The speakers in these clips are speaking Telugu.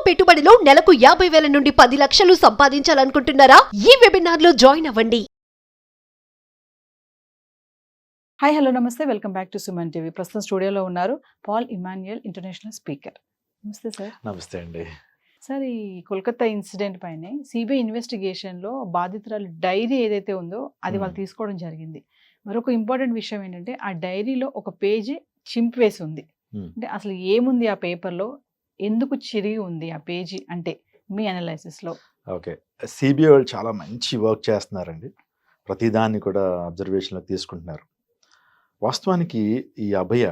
పెట్టుబడిలో నెలకు 50,000 నుండి 10 లక్షలు సంపాదించాలనుకుంటున్నారా? ఈ వెబినార్ లో జాయిన్ అవ్వండి. హాయ్ హలో నమస్తే welcome back to Suman TV. ప్రస్తుతం స్టూడియోలో ఉన్నారు పాల్ ఇమాన్యుయల్, ఇంటర్నేషనల్ స్పీకర్. నమస్తే సార్. నమస్తే అండి. సార్, ఈ కోల్కతా ఇన్సిడెంట్ పైనే సిబిఐ ఇన్వెస్టిగేషన్లో బాధితురాలు డైరీ ఏదైతే ఉందో అది వాళ్ళు తీసుకోవడం జరిగింది. మరొక ఇంపార్టెంట్ విషయం ఏంటంటే ఆ డైరీలో ఒక పేజీ చింపివేసి ఉంది. అంటే అసలు ఏముంది ఆ పేపర్లో, ఎందుకు చిరిగి ఉంది ఆ పేజీ అంటే మీ అనాలైసిస్లో? ఓకే, సిబిఐ వాళ్ళు చాలా మంచి వర్క్ చేస్తున్నారండి. ప్రతిదాన్ని కూడా అబ్జర్వేషన్లోకి తీసుకుంటున్నారు. వాస్తవానికి ఈ అభయ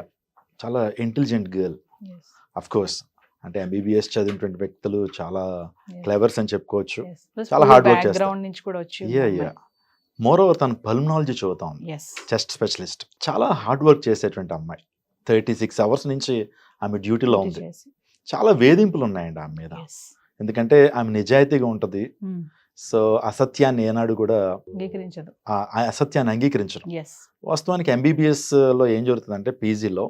చాలా ఇంటెలిజెంట్ గర్ల్. అఫ్ కోర్స్ అంటే ఎంబీబీఎస్ చదివినటువంటి వ్యక్తులు చాలా క్లెవర్స్ అని చెప్పుకోవచ్చు. చాలా హార్డ్ వర్క్ చేస్తారు. మోర్ ఓవర్ తను పల్మనాలజీ చదువుతా ఉంది, చెస్ట్ స్పెషలిస్ట్. చాలా హార్డ్ వర్క్ చేసేటువంటి అమ్మాయి. 36 అవర్స్ నుంచి ఆమె డ్యూటీలో ఉంది. చాలా వేధింపులు ఉన్నాయండి ఆమె మీద. ఎందుకంటే ఆమె నిజాయితీగా ఉంటుంది. సో అసత్యాన్ని ఏనాడు కూడా అసత్యాన్ని అంగీకరించరు. వాస్తవానికి ఎంబీబీఎస్లో ఏం జరుగుతుందంటే పీజీలో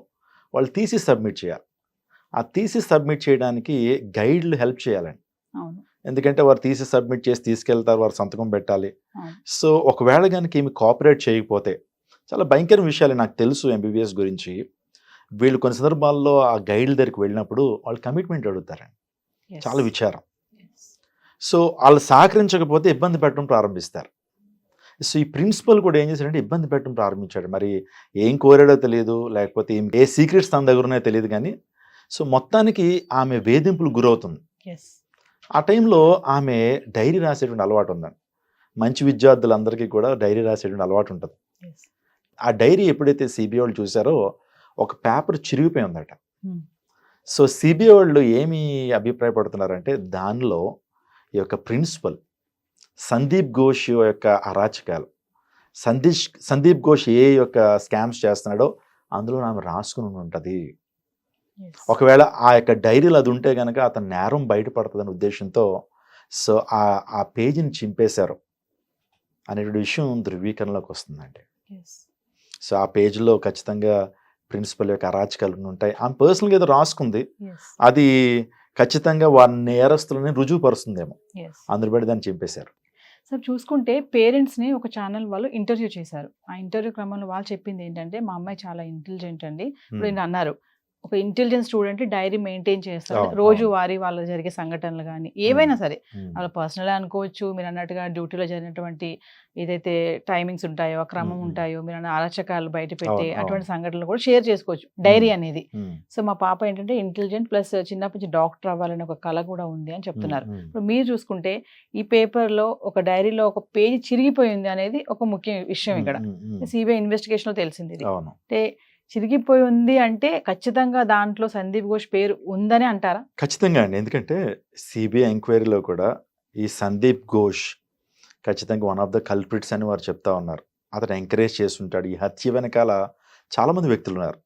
వాళ్ళు థీసిస్ సబ్మిట్ చేయాలి. ఆ థీసిస్ సబ్మిట్ చేయడానికి గైడ్లు హెల్ప్ చేయాలండి. ఎందుకంటే వారు థీసిస్ సబ్మిట్ చేసి తీసుకెళ్తారు, వారు సంతకం పెట్టాలి. సో ఒకవేళ కనుక ఏమి కోఆపరేట్ చేయకపోతే చాలా భయంకర విషయాలు నాకు తెలుసు ఎంబీబీఎస్ గురించి. వీళ్ళు కొన్ని సందర్భాల్లో ఆ గైడ్ల దగ్గరికి వెళ్ళినప్పుడు వాళ్ళు కమిట్మెంట్ అడుగుతారండి. చాలా విచారం. సో వాళ్ళు సహకరించకపోతే ఇబ్బంది పెట్టడం ప్రారంభిస్తారు. సో ఈ ప్రిన్సిపల్ కూడా ఏం చేశాడంటే ఇబ్బంది పెట్టడం ప్రారంభించాడు. మరి ఏం కోరాడో తెలియదు, లేకపోతే ఏ సీక్రెట్స్ తన దగ్గర ఉన్నాయో తెలియదు. కానీ సో మొత్తానికి ఆమె వేధింపులు గురవుతుంది. ఆ టైంలో ఆమె డైరీ రాసేటువంటి అలవాటు ఉందండి. మంచి విద్యార్థులందరికీ కూడా డైరీ రాసేటువంటి అలవాటు ఉంటుంది. ఆ డైరీ ఎప్పుడైతే సిబిఐ వాళ్ళు చూసారో ఒక పేపర్ చిరిగిపోయి ఉందట. సో సిబిఐ వాళ్ళు ఏమి అభిప్రాయపడుతున్నారంటే దానిలో ఈ యొక్క ప్రిన్సిపల్ సందీప్ ఘోష్ యొక్క అరాచకాలు, సందీప్ ఘోష్ ఏ యొక్క స్కామ్స్ చేస్తున్నాడో అందులో ఆమె రాసుకుని ఉంటుంది. ఒకవేళ ఆ యొక్క డైరీలో అది ఉంటే కనుక అతను నేరం బయటపడుతుందనే ఉద్దేశంతో సో ఆ పేజీని చింపేశారు అనే విషయం ధృవీకరణలోకి వస్తుందండి. సో ఆ పేజీలో ఖచ్చితంగా ప్రిన్సిపల్ యొక్క అరాచకాలు ఉంటాయి. ఆమె పర్సనల్గా ఏదో రాసుకుంది, అది ఖచ్చితంగా వారి నేరస్తులని రుజువుపరుస్తుందేమో, అందులో బట్టి దాన్ని చింపేశారు. సార్, చూసుకుంటే పేరెంట్స్ని ఒక ఛానల్ వాళ్ళు ఇంటర్వ్యూ చేశారు. ఆ ఇంటర్వ్యూ క్రమంలో వాళ్ళు చెప్పింది ఏంటంటే మా అమ్మాయి చాలా ఇంటెలిజెంట్ అండి. ఇప్పుడు నేను అన్నారు ఒక ఇంటెలిజెంట్ స్టూడెంట్ డైరీ మెయింటైన్ చేస్తారు, రోజు వారి వాళ్ళు జరిగే సంఘటనలు కానీ ఏవైనా సరే, వాళ్ళ పర్సనల్ అనుకోవచ్చు, మీరు అన్నట్టుగా డ్యూటీలో జరిగినటువంటి ఏదైతే టైమింగ్స్ ఉంటాయో, ఆ క్రమం ఉంటాయో, మీరు అన్న అరాచకాలు బయట పెట్టే అటువంటి సంఘటనలు కూడా షేర్ చేసుకోవచ్చు డైరీ అనేది. సో మా పాప ఏంటంటే ఇంటెలిజెంట్ ప్లస్ చిన్నప్పటి నుంచి డాక్టర్ అవ్వాలని ఒక కళ కూడా ఉంది అని చెప్తున్నారు. ఇప్పుడు మీరు చూసుకుంటే ఈ పేపర్లో ఒక డైరీలో ఒక పేజీ చిరిగిపోయింది అనేది ఒక ముఖ్య విషయం ఇక్కడ సిబిఐ ఇన్వెస్టిగేషన్లో తెలిసింది. ఇది అంటే చిరిగిపోయి ఉంది అంటే ఖచ్చితంగా దాంట్లో సందీప్ ఘోష్ పేరు ఉందని అంటారా? ఖచ్చితంగా అండి. ఎందుకంటే సిబిఐ ఎంక్వైరీలో కూడా ఈ సందీప్ ఘోష్ ఖచ్చితంగా వన్ ఆఫ్ ద కల్ప్రిట్స్ అని వారు చెప్తా ఉన్నారు. అతను ఎంకరేజ్ చేస్తుంటాడు. ఈ హత్య వెనకాల చాలామంది వ్యక్తులు ఉన్నారు.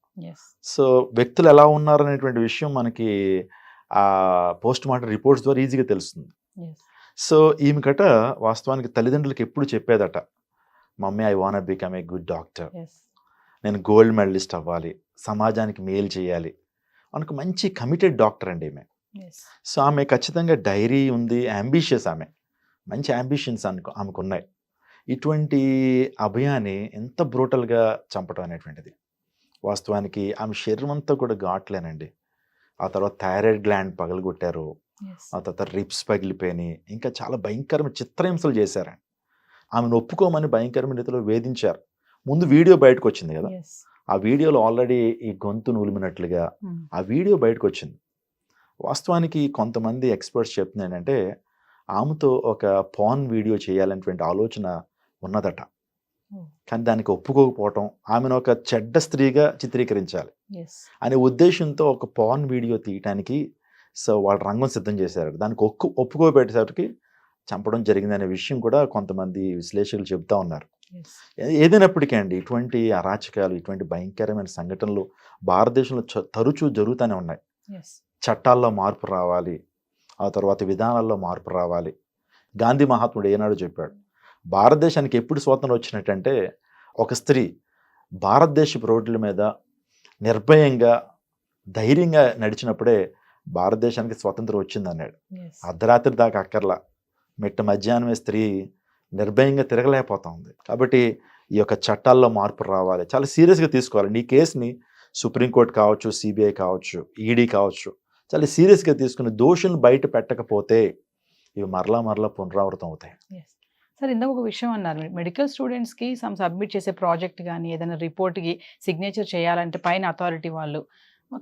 సో వ్యక్తులు ఎలా ఉన్నారు అనేటువంటి విషయం మనకి ఆ పోస్ట్ మార్టం రిపోర్ట్స్ ద్వారా ఈజీగా తెలుస్తుంది. సో ఈమె కట వాస్తవానికి తల్లిదండ్రులకు ఎప్పుడు చెప్పేదట, mummy I want become a good doctor, నేను గోల్డ్ మెడలిస్ట్ అవ్వాలి, సమాజానికి మేలు చేయాలి అనుకు మంచి కమిటెడ్ డాక్టర్ అండి ఈమె. సో ఆమె ఖచ్చితంగా డైరీ ఉంది, అంబిషియస్, ఆమె మంచి అంబిషన్స్ ఆమెకు ఉన్నాయి. ఇటువంటి అభయాన్ని ఎంత బ్రూటల్గా చంపడం అనేటువంటిది వాస్తవానికి ఆమె శరీరం అంతా కూడా ఘాట్లేనండి. ఆ తర్వాత థైరాయిడ్ గ్లాండ్ పగలగొట్టారు, ఆ తర్వాత రిప్స్ పగిలిపోయినాయి, ఇంకా చాలా భయంకరమైన చిత్రహింసలు చేశారండి. ఆమెను ఒప్పుకోమని భయంకరమైన రీతిలో వేధించారు. ముందు వీడియో బయటకు వచ్చింది కదా, ఆ వీడియోలో ఆల్రెడీ ఈ గొంతు నులిమినట్లుగా ఆ వీడియో బయటకు వచ్చింది. వాస్తవానికి కొంతమంది ఎక్స్పర్ట్స్ చెప్తుంది ఏంటంటే ఆమెతో ఒక పాన్ వీడియో చేయాలనేటువంటి ఆలోచన ఉన్నదట. కానీ దానికి ఒప్పుకోకపోవటం, ఆమెను ఒక చెడ్డ స్త్రీగా చిత్రీకరించాలి అనే ఉద్దేశంతో ఒక పాన్ వీడియో తీయటానికి సో వాళ్ళు రంగం సిద్ధం చేశారు. దానికి ఒప్పుకోబెట్టేసరికి చంపడం జరిగిందనే విషయం కూడా కొంతమంది విశ్లేషకులు చెప్తా ఉన్నారు. ఏదైనప్పటికీ అండి ఇటువంటి అరాచకాలు, ఇటువంటి భయంకరమైన సంఘటనలు భారతదేశంలో తరచూ జరుగుతూనే ఉన్నాయి. చట్టాల్లో మార్పు రావాలి, ఆ తర్వాత విధానాల్లో మార్పు రావాలి. గాంధీ మహాత్ముడు ఏనాడు చెప్పాడు, భారతదేశానికి ఎప్పుడు స్వాతంత్రం వచ్చినట్టంటే ఒక స్త్రీ భారతదేశపు రోడ్ల మీద నిర్భయంగా ధైర్యంగా నడిచినప్పుడే భారతదేశానికి స్వతంత్రం వచ్చింది అన్నాడు. అర్ధరాత్రి దాకా అక్కర్లా, మిట్ట మధ్యాహ్నమే స్త్రీ నిర్భయంగా తిరగలేకపోతా ఉంది. కాబట్టి ఈ యొక్క చట్టాల్లో మార్పు రావాలి, చాలా సీరియస్గా తీసుకోవాలి. ఈ కేసుని సుప్రీంకోర్టు కావచ్చు, సిబిఐ కావచ్చు, ఈడీ కావచ్చు, చాలా సీరియస్గా తీసుకుని దోషులను బయట పెట్టకపోతే ఇవి మరలా పునరావృతం అవుతాయి. సార్, ఇందాక ఒక విషయం అన్నారు, మెడికల్ స్టూడెంట్స్కి సబ్మిట్ చేసే ప్రాజెక్ట్ కానీ ఏదైనా రిపోర్ట్కి సిగ్నేచర్ చేయాలంటే పైన అథారిటీ వాళ్ళు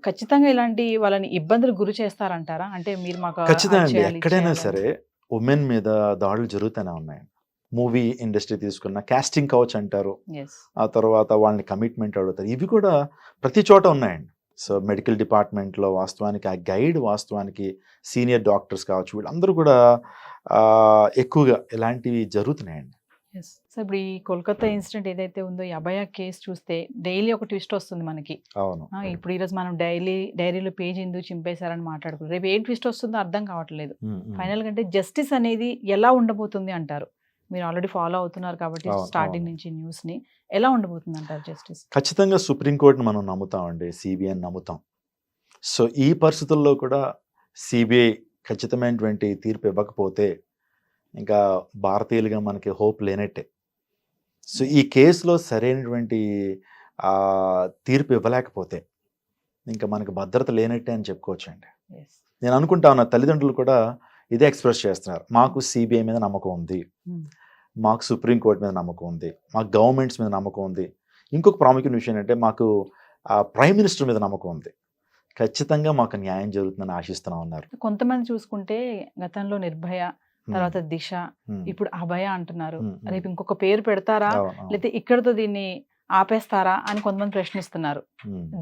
ఖచ్చితంగా ఇలాంటి వాళ్ళని ఇబ్బందులు గురి చేస్తారంటారా? అంటే మీరు మాకు ఖచ్చితంగా అండి, ఎక్కడైనా సరే ఉమెన్ మీద దాడులు జరుగుతూనే ఉన్నాయి. మూవీ ఇండస్ట్రీ తీసుకున్న కాస్టింగ్ కౌచ్ అంటారు, ఆ తర్వాత వాళ్ళని కమిట్మెంట్ అడుగుతారు, ఇవి కూడా ప్రతి చోట ఉన్నాయండి. సో మెడికల్ డిపార్ట్మెంట్లో వాస్తవానికి ఆ గైడ్, వాస్తవానికి సీనియర్ డాక్టర్స్ కావచ్చు, వీళ్ళందరూ కూడా ఎక్కువగా ఇలాంటివి జరుగుతున్నాయండి. సో ఇప్పుడు ఈ కోల్కతా ఇన్సిడెంట్ ఏదైతే ఉందో, ఈ అభయ కేసు చూస్తే డైలీ ఒక ట్విస్ట్ వస్తుంది మనకి. అవును, ఇప్పుడు ఈరోజు మనం డైరీలో పేజ్ ఎందుకు చింపేశారని మాట్లాడుకుంటాం, రేపు ఏం ట్విస్ట్ వస్తుందో అర్థం కావట్లేదు. ఫైనల్ గా అంటే జస్టిస్ అనేది ఎలా ఉండబోతుంది అంటారు? మీరు ఆల్రెడీ ఫాలో అవుతున్నారు కాబట్టి స్టార్టింగ్ నుంచి న్యూస్ ని, ఎలా ఉండబోతుంది అంటారు జస్టిస్? ఖచ్చితంగా సుప్రీంకోర్టుని మనం నమ్ముతామండి, సిబిఐని నమ్ముతాం. సో ఈ పరిస్థితుల్లో కూడా సిబిఐ ఖచ్చితమైనటువంటి తీర్పు ఇవ్వకపోతే ఇంకా భారతీయులుగా మనకి హోప్ లేనట్టే. సో ఈ కేసులో సరైనటువంటి తీర్పు ఇవ్వలేకపోతే ఇంకా మనకి భద్రత లేనట్టే అని చెప్పుకోవచ్చండి. నేను అనుకుంటా ఉన్న తల్లిదండ్రులు కూడా ఇదే ఎక్స్ప్రెస్ చేస్తున్నారు, మాకు సిబిఐ మీద నమ్మకం ఉంది, మాకు సుప్రీంకోర్టు మీద నమ్మకం ఉంది, మాకు గవర్నమెంట్స్ మీద నమ్మకం ఉంది. ఇంకొక ప్రాముఖ్యమైన విషయం ఏంటంటే మాకు ప్రైమ్ మినిస్టర్ మీద నమ్మకం ఉంది, ఖచ్చితంగా మాకు న్యాయం జరుగుతుందని ఆశిస్తున్నాం అన్నారు. కొంతమంది చూసుకుంటే గతంలో నిర్భయ, తర్వాత దిశ, ఇప్పుడు అభయ అంటున్నారు. రేపు ఇంకొక పేరు పెడతారా, లేకపోతే ఇక్కడతో దీన్ని ఆపేస్తారా అని కొంతమంది ప్రశ్నిస్తున్నారు.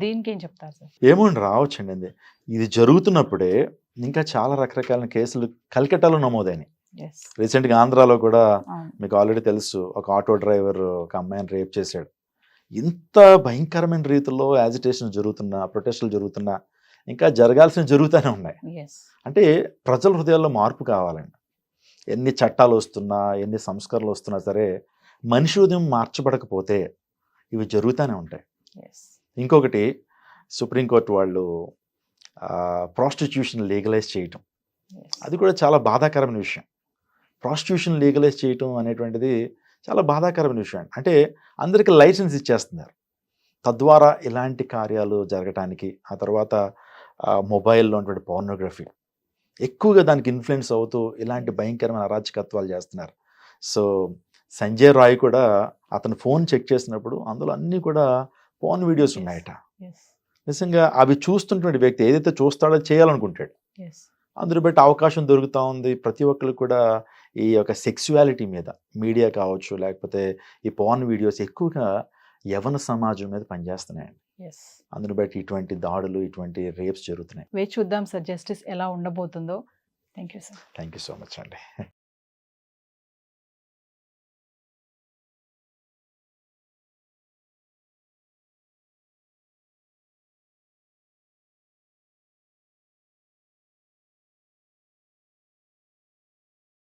దీనికి ఏం చెప్తారు సార్? ఏమోండి, రావచ్చండి. ఇది జరుగుతున్నప్పుడే ఇంకా చాలా రకరకాల కేసులు కల్కటాలో నమోదైనాయి. రీసెంట్గా ఆంధ్రాలో కూడా మీకు ఆల్రెడీ తెలుసు, ఒక ఆటో డ్రైవర్ ఒక అమ్మాయిని రేప్ చేశాడు. ఇంత భయంకరమైన రీతిలో యాజిటేషన్ జరుగుతున్నా, ప్రొటెస్టులు జరుగుతున్నా, ఇంకా జరగాల్సిన జరుగుతూనే ఉన్నాయి. అంటే ప్రజల హృదయాల్లో మార్పు కావాలండి. ఎన్ని చట్టాలు వస్తున్నా, ఎన్ని సంస్కరణలు వస్తున్నా సరే మనిషి హృదయం మార్చబడకపోతే ఇవి జరుగుతూనే ఉంటాయి. ఇంకొకటి, సుప్రీంకోర్టు వాళ్ళు ప్రాస్టిట్యూషన్ లీగలైజ్ చేయటం, అది కూడా చాలా బాధాకరమైన విషయం. ప్రాస్టిట్యూషన్ లీగలైజ్ చేయటం అనేటువంటిది చాలా బాధాకరమైన విషయం. అంటే అందరికీ లైసెన్స్ ఇచ్చేస్తున్నారు, తద్వారా ఇలాంటి కార్యాలు జరగటానికి. ఆ తర్వాత మొబైల్లో ఉన్నటువంటి పోర్నోగ్రఫీ ఎక్కువగా దానికి ఇన్ఫ్లుయెన్స్ అవుతూ ఇలాంటి భయంకరమైన అరాచకత్వాలు చేస్తున్నారు. సో సంజయ్ రాయ్ కూడా అతను ఫోన్ చెక్ చేసినప్పుడు అందులో అన్నీ కూడా పోర్న్ వీడియోస్ ఉన్నాయట. నిజంగా అవి చూస్తున్నటువంటి వ్యక్తి ఏదైతే చూస్తాడో చేయాలనుకుంటాడు, అందులో బట్టి అవకాశం దొరుకుతూ ఉంది. ప్రతి ఒక్కరు కూడా ఈ యొక్క సెక్సువాలిటీ మీద, మీడియా కావచ్చు, లేకపోతే ఈ పోర్న్ వీడియోస్ ఎక్కువగా యవన సమాజం మీద పనిచేస్తున్నాయండి. అందును బట్టి ఇటువంటి దాడులు, ఇటువంటి రేప్స్ జరుగుతున్నాయి. వేచి చూద్దాం సార్, జస్టిస్ ఎలా ఉండబోతుందో. Thank you sir. Thank you so much అండి.